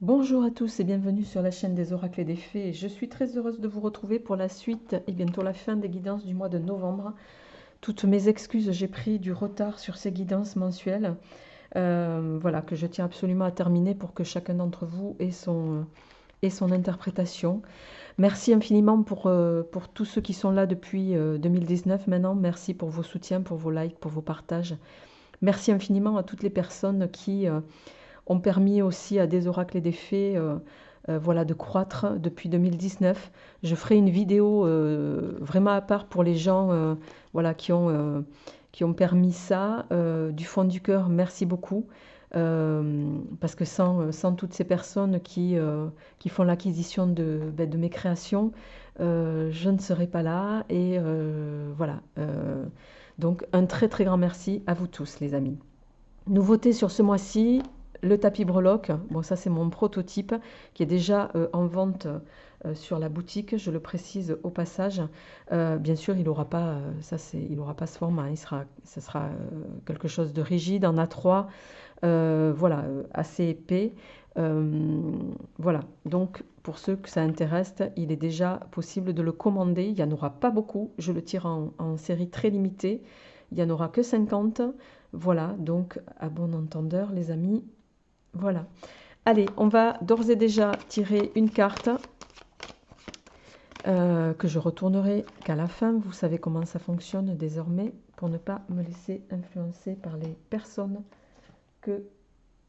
Bonjour à tous et bienvenue sur la chaîne des oracles et des fées. Je suis très heureuse de vous retrouver pour la suite et bientôt la fin des guidances du mois de novembre. Toutes mes excuses, j'ai pris du retard sur ces guidances mensuelles, voilà, que je tiens absolument à terminer pour que chacun d'entre vous ait son interprétation. Merci infiniment pour tous ceux qui sont là depuis 2019 maintenant. Merci pour vos soutiens, pour vos likes, pour vos partages. Merci infiniment à toutes les personnes qui ont permis aussi à des oracles et des fées voilà, de croître depuis 2019. Je ferai une vidéo vraiment à part pour les gens voilà, qui ont permis ça. Du fond du cœur, merci beaucoup. Parce que sans toutes ces personnes qui font l'acquisition de mes créations, je ne serais pas là. Et voilà. Donc un très très grand merci à vous tous les amis. Nouveauté sur ce mois-ci, le tapis breloque. Bon, ça c'est mon prototype qui est déjà en vente sur la boutique, je le précise au passage. Bien sûr, il n'aura pas, il aura pas ce format, ça sera quelque chose de rigide en A3, voilà, assez épais. Voilà, donc pour ceux que ça intéresse, il est déjà possible de le commander. Il n'y en aura pas beaucoup, je le tire en série très limitée. Il n'y en aura que 50. Voilà, donc à bon entendeur, les amis. Voilà. Allez, on va d'ores et déjà tirer une carte que je retournerai qu'à la fin. Vous savez comment ça fonctionne désormais pour ne pas me laisser influencer par les personnes que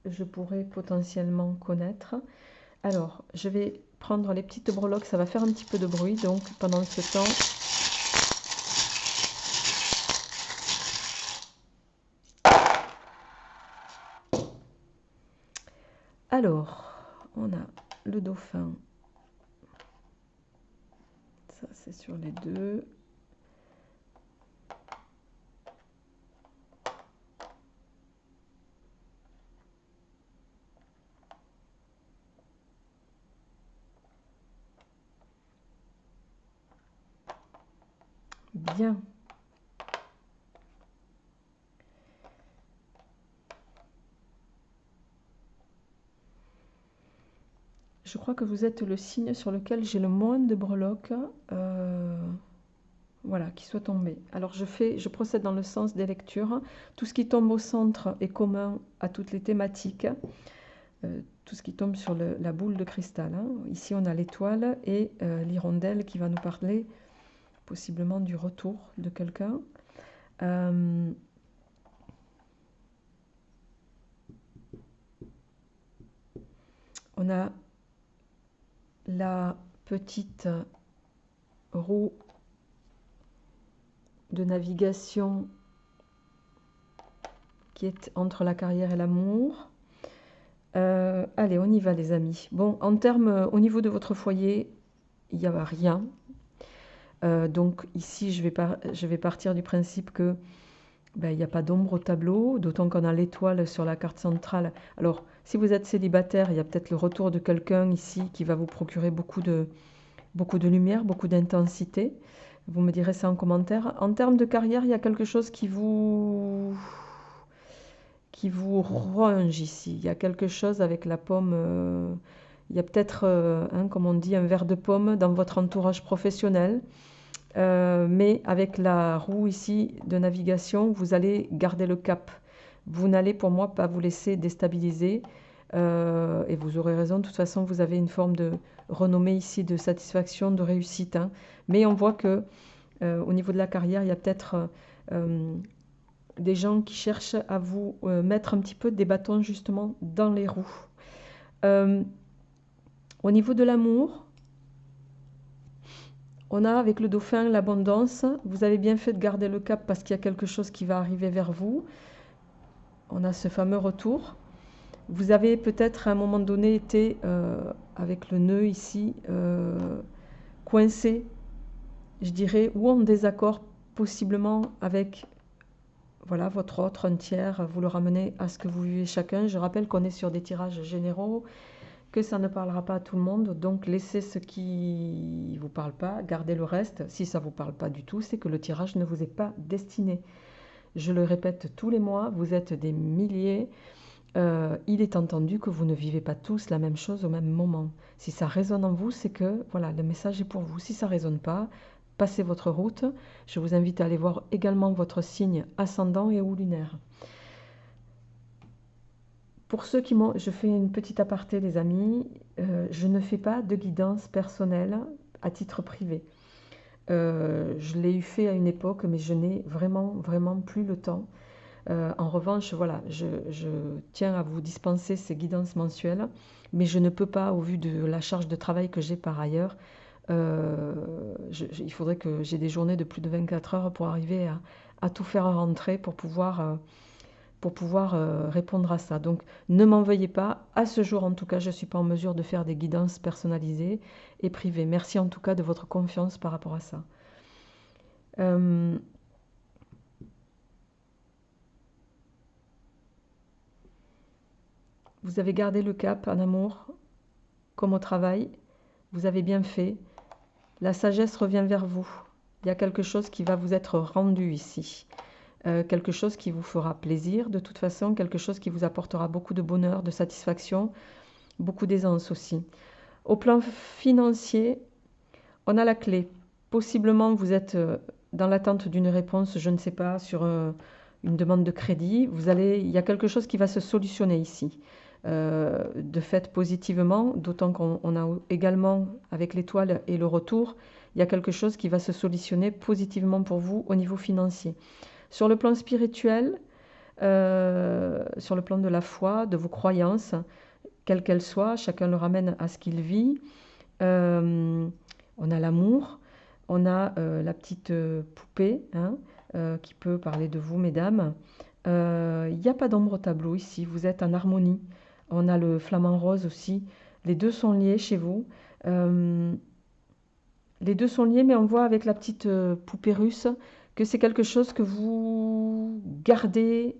je pourrais potentiellement connaître. Alors, je vais prendre les petites breloques, ça va faire un petit peu de bruit, donc pendant ce temps, alors, on a le dauphin, ça c'est sur les deux. Bien. Je crois que vous êtes le signe sur lequel j'ai le moins de breloques. Voilà, qui soit tombé. Alors je procède dans le sens des lectures. Tout ce qui tombe au centre est commun à toutes les thématiques. Tout ce qui tombe sur la boule de cristal, hein. Ici, on a l'étoile et l'hirondelle qui va nous parler possiblement du retour de quelqu'un. On a la petite roue de navigation qui est entre la carrière et l'amour. Allez, on y va les amis. Bon, en termes, au niveau de votre foyer, il n'y a rien. Donc ici, je vais partir du principe que ben, il n'y a pas d'ombre au tableau, d'autant qu'on a l'étoile sur la carte centrale. Alors, si vous êtes célibataire, il y a peut-être le retour de quelqu'un ici qui va vous procurer beaucoup de lumière, beaucoup d'intensité. Vous me direz ça en commentaire. En termes de carrière, il y a quelque chose qui vous ronge ici. Il y a quelque chose avec la pomme. Il y a peut-être, hein, comme on dit, un verre de pomme dans votre entourage professionnel. Mais avec la roue ici de navigation, vous allez garder le cap. Vous n'allez pour moi pas vous laisser déstabiliser. Et vous aurez raison, de toute façon, vous avez une forme de renommée ici, de satisfaction, de réussite, hein. Mais on voit que au niveau de la carrière, il y a peut-être des gens qui cherchent à vous mettre un petit peu des bâtons justement dans les roues. Au niveau de l'amour, on a avec le dauphin l'abondance. Vous avez bien fait de garder le cap parce qu'il y a quelque chose qui va arriver vers vous. On a ce fameux retour. Vous avez peut-être à un moment donné été avec le nœud ici coincé, je dirais, ou en désaccord possiblement avec voilà, votre autre, un tiers, vous le ramenez à ce que vous vivez chacun. Je rappelle qu'on est sur des tirages généraux, que ça ne parlera pas à tout le monde, donc laissez ce qui ne vous parle pas, gardez le reste. Si ça ne vous parle pas du tout, c'est que le tirage ne vous est pas destiné. Je le répète tous les mois, vous êtes des milliers il est entendu que vous ne vivez pas tous la même chose au même moment. Si ça résonne en vous, c'est que voilà, le message est pour vous. Si ça ne résonne pas, passez votre route. Je vous invite à aller voir également votre signe ascendant et ou lunaire. Pour ceux qui m'ont... Je fais une petite aparté, les amis. Je ne fais pas de guidance personnelle à titre privé. Je l'ai eu fait à une époque, mais je n'ai vraiment plus le temps. En revanche, voilà, je tiens à vous dispenser ces guidances mensuelles, mais je ne peux pas, au vu de la charge de travail que j'ai par ailleurs, il faudrait que j'ai des journées de plus de 24 heures pour arriver à tout faire rentrer pour pouvoir répondre à ça. Donc ne m'en veuillez pas, à ce jour en tout cas, je ne suis pas en mesure de faire des guidances personnalisées et privées. Merci en tout cas de votre confiance par rapport à ça. Vous avez gardé le cap en amour, comme au travail. Vous avez bien fait. La sagesse revient vers vous. Il y a quelque chose qui va vous être rendu ici. Quelque chose qui vous fera plaisir de toute façon, quelque chose qui vous apportera beaucoup de bonheur, de satisfaction, beaucoup d'aisance aussi. Au plan financier, on a la clé. Possiblement, vous êtes dans l'attente d'une réponse, je ne sais pas, sur une demande de crédit. Il y a quelque chose qui va se solutionner ici. De fait positivement, d'autant qu'on a également, avec l'étoile et le retour, il y a quelque chose qui va se solutionner positivement pour vous au niveau financier. Sur le plan spirituel, sur le plan de la foi, de vos croyances, quelles qu'elles soient, chacun le ramène à ce qu'il vit. On a l'amour, on a la petite poupée hein, qui peut parler de vous, mesdames. Il n'y a pas d'ombre au tableau ici, vous êtes en harmonie. On a le flamant rose aussi. Les deux sont liés chez vous. Les deux sont liés, mais on voit avec la petite poupée russe que c'est quelque chose que vous gardez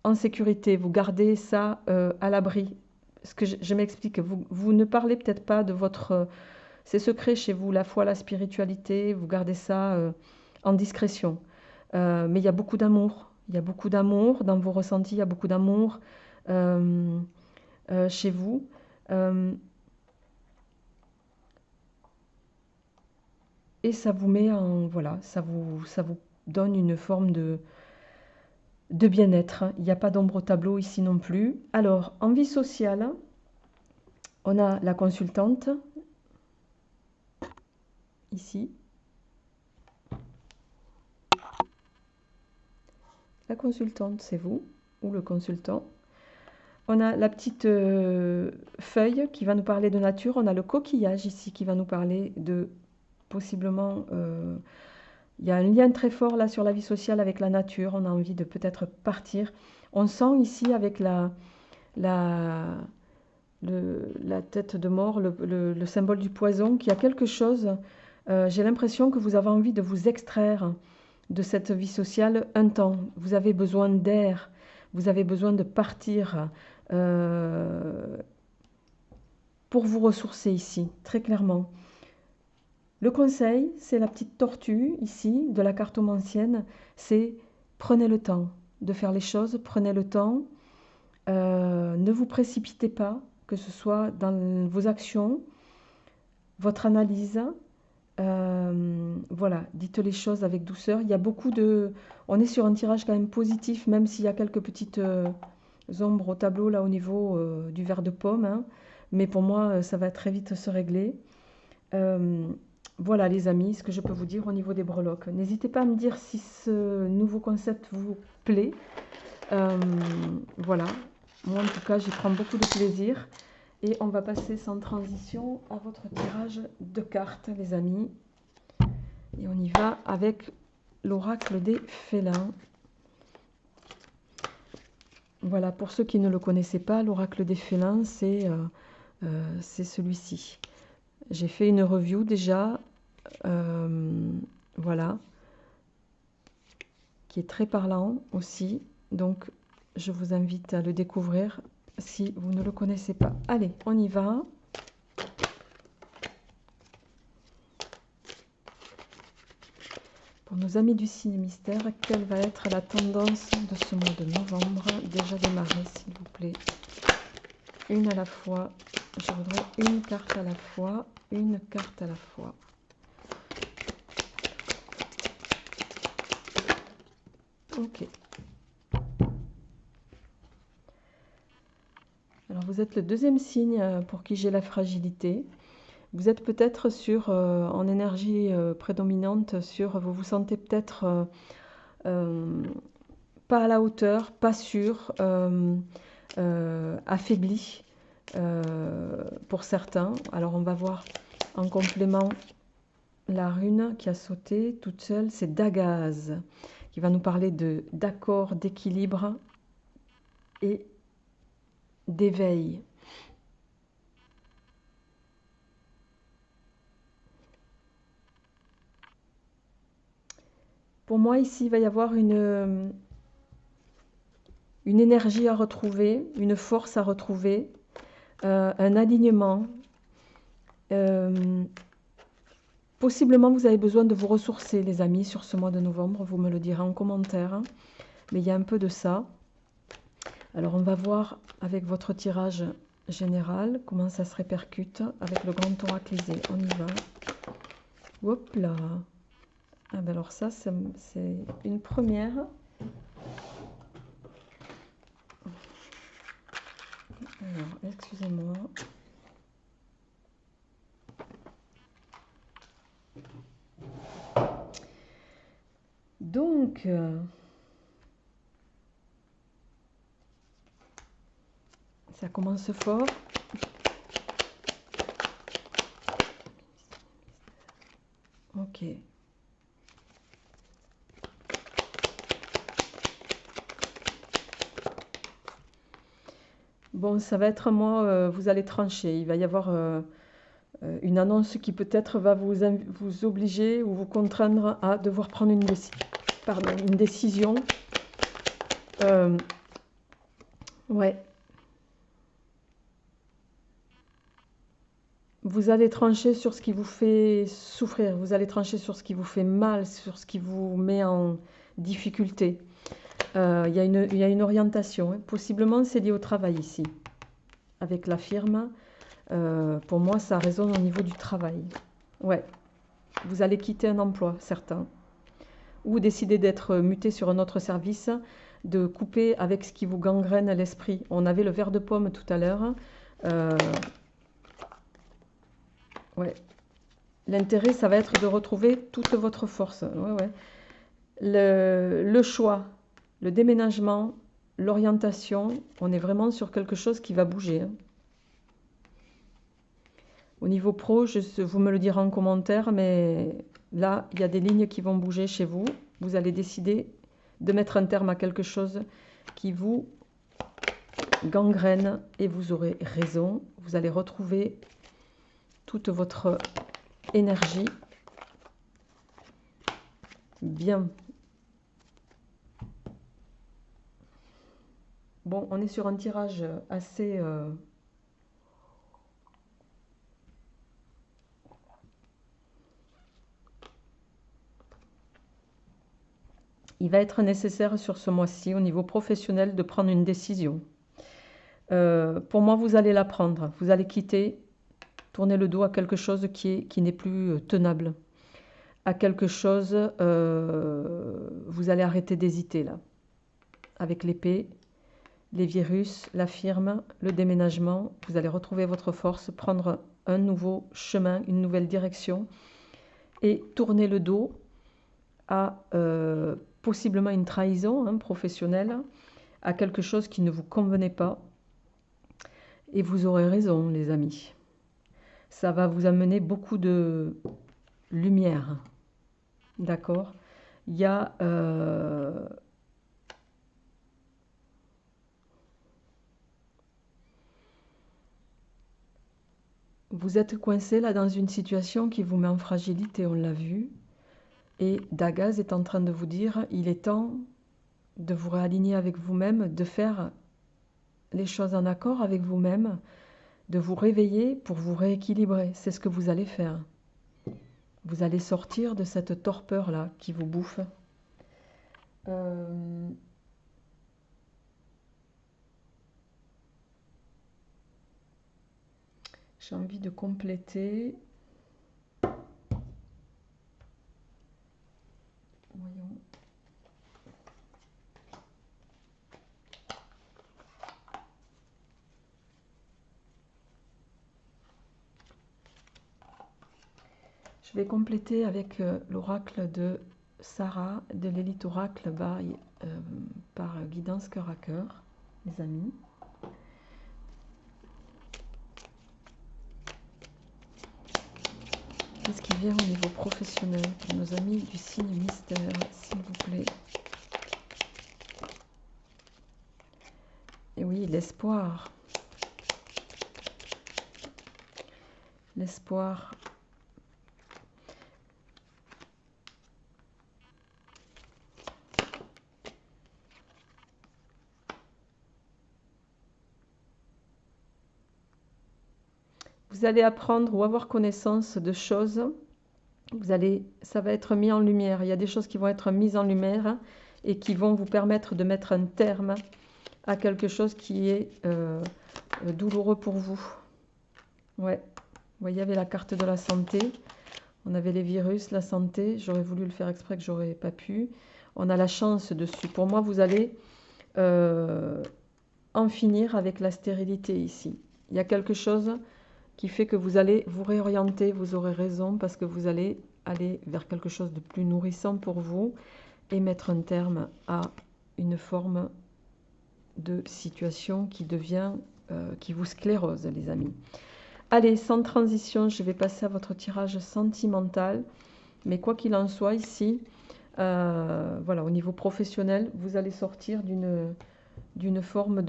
en sécurité. Vous gardez ça à l'abri. Ce que je m'explique. Vous ne parlez peut-être pas de votre... c'est secret chez vous, la foi, la spiritualité. Vous gardez ça en discrétion. Mais il y a beaucoup d'amour. Il y a beaucoup d'amour dans vos ressentis, il y a beaucoup d'amour chez vous. Et ça vous met en... Voilà, ça vous donne une forme de bien-être. Il n'y a pas d'ombre au tableau ici non plus. Alors, en vie sociale, on a la consultante, ici. La consultante, c'est vous, ou le consultant. On a la petite feuille qui va nous parler de nature. On a le coquillage ici qui va nous parler de possiblement... il y a un lien très fort là sur la vie sociale avec la nature. On a envie de peut-être partir. On sent ici avec la tête de mort, le symbole du poison, qu'il y a quelque chose... j'ai l'impression que vous avez envie de vous extraire de cette vie sociale un temps. Vous avez besoin d'air, vous avez besoin de partir pour vous ressourcer ici, très clairement. Le conseil, c'est la petite tortue ici de la cartomancienne, c'est prenez le temps de faire les choses, prenez le temps, ne vous précipitez pas, que ce soit dans vos actions, votre analyse. Voilà, dites les choses avec douceur. Il y a beaucoup de... On est sur un tirage quand même positif, même s'il y a quelques petites ombres au tableau là au niveau du verre de pomme. Hein. Mais pour moi, ça va très vite se régler. Voilà les amis, ce que je peux vous dire au niveau des breloques. N'hésitez pas à me dire si ce nouveau concept vous plaît. Voilà, moi en tout cas, j'y prends beaucoup de plaisir. Et on va passer sans transition à votre tirage de cartes, les amis. Et on y va avec l'oracle des félins. Voilà, pour ceux qui ne le connaissaient pas, l'oracle des félins, c'est celui-ci. J'ai fait une review déjà, voilà, qui est très parlant aussi. Donc, je vous invite à le découvrir si vous ne le connaissez pas. Allez, on y va. Pour Pour nos amis du signe mystère, quelle va être la tendance de ce mois de novembre? Déjà démarré, s'il vous plaît. Une à la fois. Je voudrais une carte à la fois. Une carte à la fois. Ok. Alors vous êtes le deuxième signe pour qui j'ai la fragilité. Vous êtes peut-être sur, en énergie prédominante, vous vous sentez peut-être pas à la hauteur, pas sûr, affaibli pour certains. Alors on va voir en complément la rune qui a sauté toute seule, c'est Dagaz, qui va nous parler d'accord, d'équilibre et d'éveil. Pour moi, ici, il va y avoir une énergie à retrouver, une force à retrouver, un alignement. Possiblement, vous avez besoin de vous ressourcer, les amis, sur ce mois de novembre. Vous me le direz en commentaire. Mais il y a un peu de ça. Alors, on va voir avec votre tirage général comment ça se répercute avec le grand oraclisé. On y va. Hop là. Ah ben alors ça, c'est une première. Alors, excusez-moi. Donc, ça commence fort. Ok. Bon, ça va être moi, vous allez trancher. Il va y avoir une annonce qui peut-être va vous obliger ou vous contraindre à devoir prendre une décision. Ouais. Vous allez trancher sur ce qui vous fait souffrir. Vous allez trancher sur ce qui vous fait mal, sur ce qui vous met en difficulté. Il y a une orientation. Hein. Possiblement, c'est lié au travail ici. Avec la firme, pour moi, ça résonne au niveau du travail. Ouais. Vous allez quitter un emploi, certains. Ou décider d'être muté sur un autre service, de couper avec ce qui vous gangrène l'esprit. On avait le verre de pomme tout à l'heure. Ouais. L'intérêt, ça va être de retrouver toute votre force. Ouais, ouais. Le choix, le déménagement, l'orientation, on est vraiment sur quelque chose qui va bouger. Hein. Au niveau pro, vous me le direz en commentaire, mais là, il y a des lignes qui vont bouger chez vous. Vous allez décider de mettre un terme à quelque chose qui vous gangrène et vous aurez raison. Vous allez retrouver toute votre énergie. Bien. Bon, on est sur un tirage assez... Il va être nécessaire sur ce mois-ci, au niveau professionnel, de prendre une décision. Pour moi, vous allez la prendre. Vous allez quitter, tourner le dos à quelque chose qui n'est plus tenable. À quelque chose, vous allez arrêter d'hésiter là. Avec l'épée, les virus, la firme, le déménagement, vous allez retrouver votre force, prendre un nouveau chemin, une nouvelle direction et tourner le dos à possiblement une trahison professionnelle, à quelque chose qui ne vous convenait pas. Et vous aurez raison, les amis. Ça va vous amener beaucoup de lumière. D'accord? Il y a... vous êtes coincé là dans une situation qui vous met en fragilité, on l'a vu. Et Dagaz est en train de vous dire, il est temps de vous réaligner avec vous-même, de faire les choses en accord avec vous-même, de vous réveiller pour vous rééquilibrer. C'est ce que vous allez faire. Vous allez sortir de cette torpeur-là qui vous bouffe. J'ai envie de compléter. Voyons. Je vais compléter avec l'oracle de Sarah, de l'élite oracle par Guidance Cœur à Cœur, les amis. Qu'est-ce qui vient au niveau professionnel pour nos amis du signe mystère, s'il vous plaît? Et oui, l'espoir. L'espoir. Vous allez apprendre ou avoir connaissance de choses. Ça va être mis en lumière. Il y a des choses qui vont être mises en lumière et qui vont vous permettre de mettre un terme à quelque chose qui est douloureux pour vous. Ouais. Vous voyez, il y avait la carte de la santé. On avait les virus, la santé. J'aurais voulu le faire exprès que j'aurais pas pu. On a la chance dessus. Pour moi, vous allez en finir avec la stérilité ici. Il y a quelque chose qui fait que vous allez vous réorienter, vous aurez raison, parce que vous allez aller vers quelque chose de plus nourrissant pour vous et mettre un terme à une forme de situation qui devient, qui vous sclérose, les amis. Allez, sans transition, je vais passer à votre tirage sentimental, mais quoi qu'il en soit, ici, voilà, au niveau professionnel, vous allez sortir d'une forme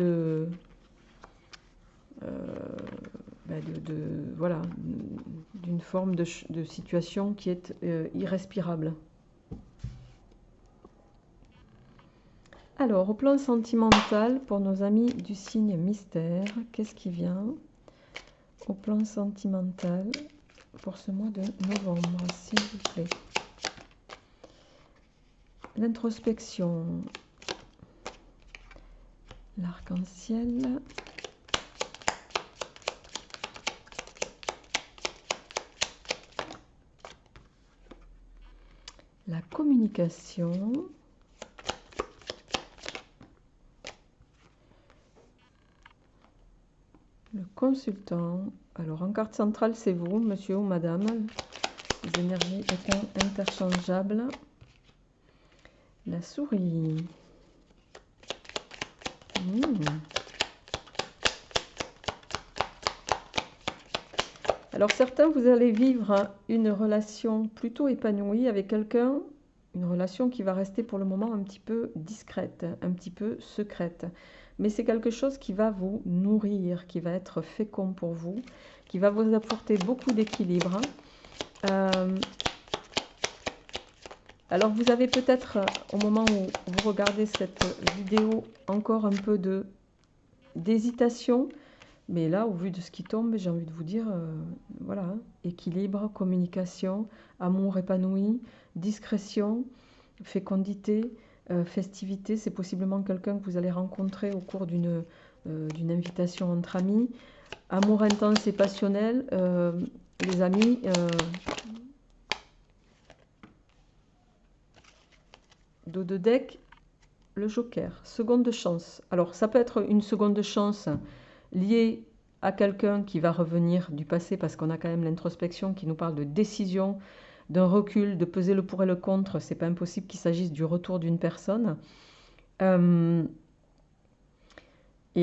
voilà, d'une forme de situation qui est irrespirable. Alors, au plan sentimental, pour nos amis du signe mystère, qu'est-ce qui vient au plan sentimental pour ce mois de novembre, s'il vous plaît? L'introspection, l'arc-en-ciel, la communication, le consultant. Alors en carte centrale, c'est vous, monsieur ou madame, les énergies étant interchangeables. La souris. Alors certains, vous allez vivre une relation plutôt épanouie avec quelqu'un, une relation qui va rester pour le moment un petit peu discrète, un petit peu secrète. Mais c'est quelque chose qui va vous nourrir, qui va être fécond pour vous, qui va vous apporter beaucoup d'équilibre. Alors vous avez peut-être, au moment où vous regardez cette vidéo, encore un peu d'hésitation. Mais là, au vu de ce qui tombe, j'ai envie de vous dire, voilà, hein, équilibre, communication, amour épanoui, discrétion, fécondité, festivité. C'est possiblement quelqu'un que vous allez rencontrer au cours d'une invitation entre amis. Amour intense et passionnel, les amis. Dos de deck, le joker, seconde chance. Alors, ça peut être une seconde chance lié à quelqu'un qui va revenir du passé, parce qu'on a quand même l'introspection qui nous parle de décision, d'un recul, de peser le pour et le contre. C'est pas impossible qu'il s'agisse du retour d'une personne. Et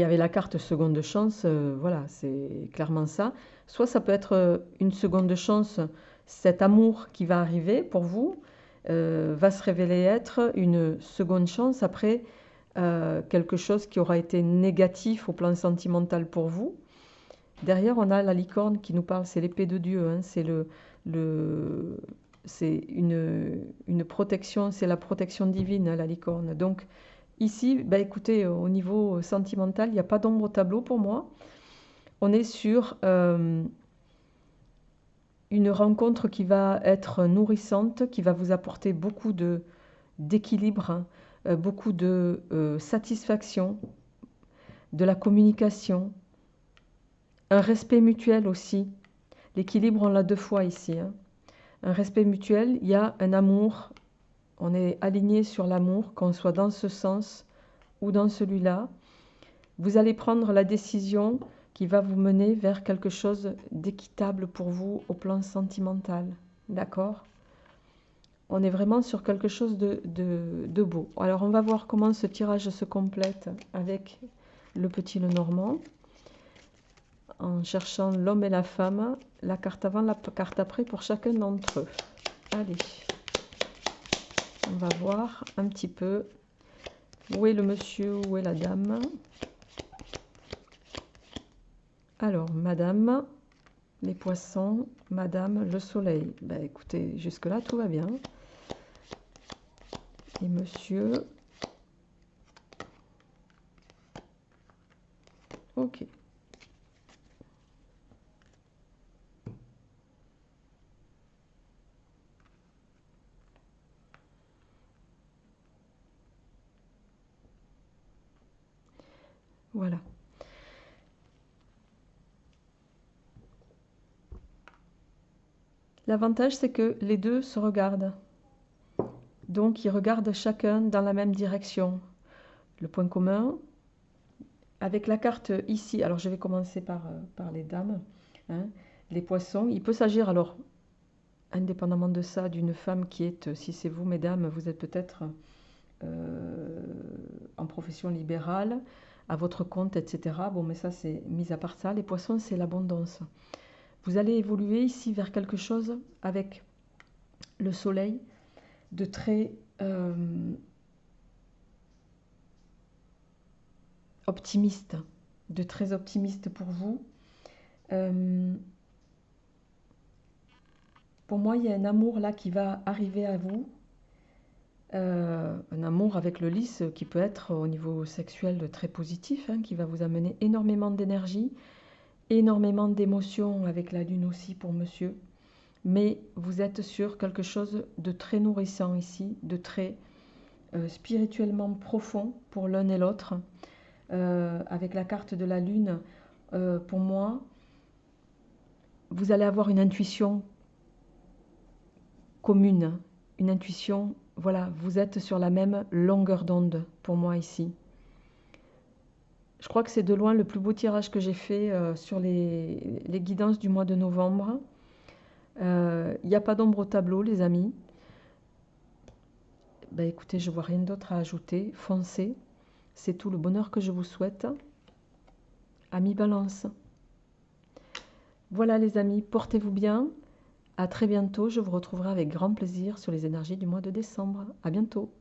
avec la carte seconde chance, voilà, c'est clairement ça. Soit ça peut être une seconde chance, cet amour qui va arriver pour vous va se révéler être une seconde chance après quelque chose qui aura été négatif au plan sentimental pour vous. Derrière, on a la licorne qui nous parle, c'est l'épée de Dieu, hein, c'est c'est une protection, c'est la protection divine, la licorne. Donc ici, bah, écoutez, au niveau sentimental, il n'y a pas d'ombre au tableau pour moi. On est sur une une rencontre qui va être nourrissante, qui va vous apporter beaucoup d'équilibre, hein, beaucoup de satisfaction, de la communication, un respect mutuel aussi. L'équilibre, on l'a deux fois ici, hein. Un respect mutuel, il y a un amour, on est aligné sur l'amour, qu'on soit dans ce sens ou dans celui-là. Vous allez prendre la décision qui va vous mener vers quelque chose d'équitable pour vous au plan sentimental. D'accord? On est vraiment sur quelque chose de beau. Alors, on va voir comment ce tirage se complète avec le petit Lenormand. En cherchant l'homme et la femme, la carte avant, la carte après pour chacun d'entre eux. Allez, on va voir un petit peu où est le monsieur, où est la dame. Alors, madame, les poissons, madame, le soleil. Ben, écoutez, jusque-là, tout va bien. Et monsieur... Ok. Voilà. L'avantage, c'est que les deux se regardent. Donc, ils regardent chacun dans la même direction. Le point commun, avec la carte ici, alors je vais commencer par les dames, hein, les poissons. Il peut s'agir, alors, indépendamment de ça, d'une femme qui est, si c'est vous, mesdames, vous êtes peut-être en profession libérale, à votre compte, etc. Bon, mais ça, c'est mis à part ça. Les poissons, c'est l'abondance. Vous allez évoluer ici vers quelque chose avec le soleil de très optimiste, de très optimiste pour vous. Pour moi, il y a un amour là qui va arriver à vous. Un amour avec le lys qui peut être au niveau sexuel très positif, hein, qui va vous amener énormément d'énergie, énormément d'émotions avec la lune aussi pour monsieur. Mais vous êtes sur quelque chose de très nourrissant ici, de très spirituellement profond pour l'un et l'autre. Avec la carte de la lune, pour moi, vous allez avoir une intuition commune, une intuition, voilà, vous êtes sur la même longueur d'onde pour moi ici. Je crois que c'est de loin le plus beau tirage que j'ai fait sur les guidances du mois de novembre. Il n'y a pas d'ombre au tableau, les amis. Ben, écoutez, je vois rien d'autre à ajouter. Foncez, c'est tout le bonheur que je vous souhaite. Amis Balance. Voilà les amis, portez-vous bien. À très bientôt, je vous retrouverai avec grand plaisir sur les énergies du mois de décembre. À bientôt.